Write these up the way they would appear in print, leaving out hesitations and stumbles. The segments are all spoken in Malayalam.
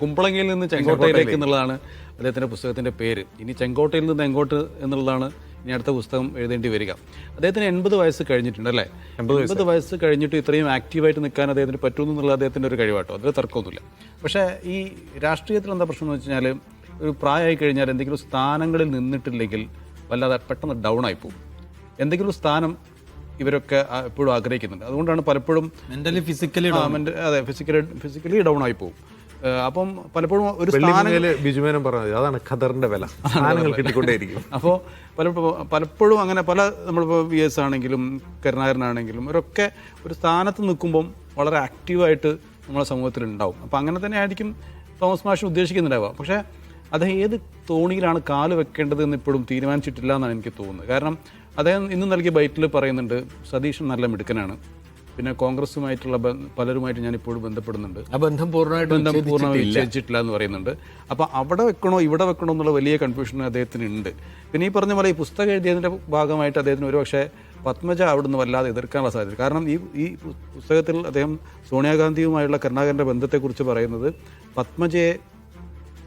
കുമ്പളങ്ങിയിൽ നിന്ന് ചെങ്കോട്ടയിലേക്ക് എന്നുള്ളതാണ് അദ്ദേഹത്തിൻ്റെ പുസ്തകത്തിൻ്റെ പേര്. ഇനി ചെങ്കോട്ടയിൽ നിന്ന് എങ്ങോട്ട് എന്നുള്ളതാണ് ഇനി അടുത്ത പുസ്തകം എഴുതേണ്ടി വരിക. അദ്ദേഹത്തിന് 80 വയസ്സ് കഴിഞ്ഞിട്ടുണ്ട് അല്ലേ? 80 വയസ്സ് കഴിഞ്ഞിട്ട് ഇത്രയും ആക്റ്റീവായിട്ട് നിൽക്കാൻ അദ്ദേഹത്തിന് പറ്റുമെന്നുള്ള അദ്ദേഹത്തിൻ്റെ ഒരു കഴിവാട്ടോ, അതിൽ തർക്കമൊന്നുമില്ല. പക്ഷേ ഈ രാഷ്ട്രീയത്തിൽ എന്താ പ്രശ്നം എന്ന് വെച്ച് കഴിഞ്ഞാൽ, ഒരു പ്രായമായി കഴിഞ്ഞാൽ എന്തെങ്കിലും സ്ഥാനങ്ങളിൽ നിന്നിട്ടില്ലെങ്കിൽ വല്ലാതെ പെട്ടെന്ന് ഡൗൺ ആയി പോകും. എന്തെങ്കിലും സ്ഥാനം ഇവരൊക്കെ എപ്പോഴും ആഗ്രഹിക്കുന്നുണ്ട്. അതുകൊണ്ടാണ് പലപ്പോഴും മെന്റലി ഫിസിക്കലി അതെ ഫിസിക്കലി ഡൗൺ ആയി പോകും. അപ്പം പലപ്പോഴും ഒരു ബിജുമേനം പറഞ്ഞത് അതാണ് ഖദറിന്റെ വില, സ്ഥാനങ്ങൾ കിട്ടിക്കൊണ്ടേയിരിക്കും. അപ്പോൾ പലപ്പോഴും അങ്ങനെ നമ്മളിപ്പോൾ VS ആണെങ്കിലും കരുണാകരനാണെങ്കിലും അവരൊക്കെ ഒരു സ്ഥാനത്ത് നിൽക്കുമ്പം വളരെ ആക്റ്റീവായിട്ട് നമ്മളെ സമൂഹത്തിൽ ഉണ്ടാവും. അപ്പോൾ അങ്ങനെ തന്നെ ആയിരിക്കും തോമസ് മാഷ് ഉദ്ദേശിക്കുന്നുണ്ടാവുക. പക്ഷേ അദ്ദേഹം ഏത് തോണിയിലാണ് കാല് വെക്കേണ്ടത് എന്ന് ഇപ്പോഴും തീരുമാനിച്ചിട്ടില്ല എന്നാണ് എനിക്ക് തോന്നുന്നത്. കാരണം അദ്ദേഹം ഇന്ന് നൽകിയ ബൈറ്റിൽ പറയുന്നുണ്ട്, സതീശൻ നല്ല മിടുക്കനാണ്, പിന്നെ കോൺഗ്രസുമായിട്ടുള്ള പലരുമായിട്ട് ഞാൻ ഇപ്പോഴും ബന്ധപ്പെടുന്നുണ്ട്, ആ ബന്ധം പൂർണ്ണമായിട്ട് വിച്ഛേദിച്ചിട്ടില്ല എന്ന് പറയുന്നുണ്ട്. അപ്പോൾ അവിടെ വെക്കണോ ഇവിടെ വെക്കണോ എന്നുള്ള വലിയ കൺഫ്യൂഷൻ അദ്ദേഹത്തിന് ഉണ്ട്. പിന്നെ ഈ പറഞ്ഞ പോലെ ഈ പുസ്തകം എഴുതിയതിൻ്റെ ഭാഗമായിട്ട് അദ്ദേഹത്തിന് ഒരുപക്ഷെ പത്മജ അവിടുന്ന് വല്ലാതെ എതിർക്കാനുള്ള സാധ്യത. കാരണം ഈ പുസ്തകത്തിൽ അദ്ദേഹം സോണിയാഗാന്ധിയുമായുള്ള കരുണാകരൻ്റെ ബന്ധത്തെക്കുറിച്ച് പറയുന്നത്, പത്മജയെ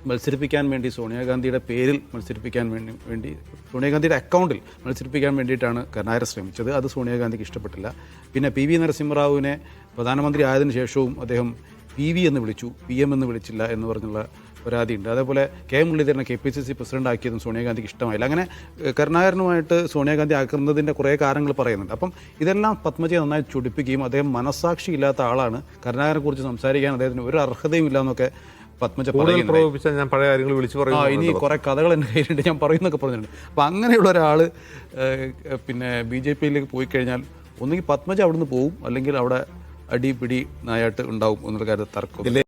മത്സരിപ്പിക്കാൻ വേണ്ടി സോണിയാഗാന്ധിയുടെ പേരിൽ മത്സരിപ്പിക്കാൻ വേണ്ടി സോണിയാഗാന്ധിയുടെ അക്കൗണ്ടിൽ മത്സരിപ്പിക്കാൻ വേണ്ടിയിട്ടാണ് കരുണാകരൻ ശ്രമിച്ചത്. അത് സോണിയാഗാന്ധിക്ക് ഇഷ്ടപ്പെട്ടില്ല. പിന്നെ PV നരസിംഹറാവുവിനെ പ്രധാനമന്ത്രി ആയതിനു ശേഷവും അദ്ദേഹം PV എന്ന് വിളിച്ചു, PM എന്ന് വിളിച്ചില്ല എന്ന് പറഞ്ഞുള്ള പരാതിയുണ്ട്. അതേപോലെ K മുരളീധരനെ KPCC പ്രസിഡന്റ് ആക്കിയതും സോണിയാഗാന്ധിക്ക് ഇഷ്ടമായില്ല. അങ്ങനെ കരുണാകരനുമായിട്ട് സോണിയാഗാന്ധി ആക്കുന്നതിൻ്റെ കുറേ കാരണങ്ങൾ പറയുന്നുണ്ട്. അപ്പം ഇതെല്ലാം പത്മജയെ നന്നായി ചൊടിപ്പിക്കുകയും അദ്ദേഹം മനസ്സാക്ഷി ഇല്ലാത്ത ആളാണ്, കരുണാകരനെക്കുറിച്ച് സംസാരിക്കാൻ അദ്ദേഹത്തിന് ഒരു അർഹതയും ഇല്ല എന്നൊക്കെ പത്മജ പ്രകോപിപ്പിച്ചാൽ ഞാൻ പഴയ കാര്യങ്ങൾ വിളിച്ചു പറയും, ഇനി കുറേ കഥകൾ എൻ്റെ കയ്യിലുണ്ട്, ഞാൻ പറയുന്നൊക്കെ പറഞ്ഞിട്ടുണ്ട്. അപ്പം അങ്ങനെയുള്ള ഒരാൾ പിന്നെ BJPയിലേക്ക് പോയി കഴിഞ്ഞാൽ ഒന്നുകിൽ പത്മജ അവിടുന്ന് പോവും, അല്ലെങ്കിൽ അവിടെ അടിപിടി നായാട്ട് ഉണ്ടാവും എന്നുള്ള കാര്യത്തിൽ തർക്കം.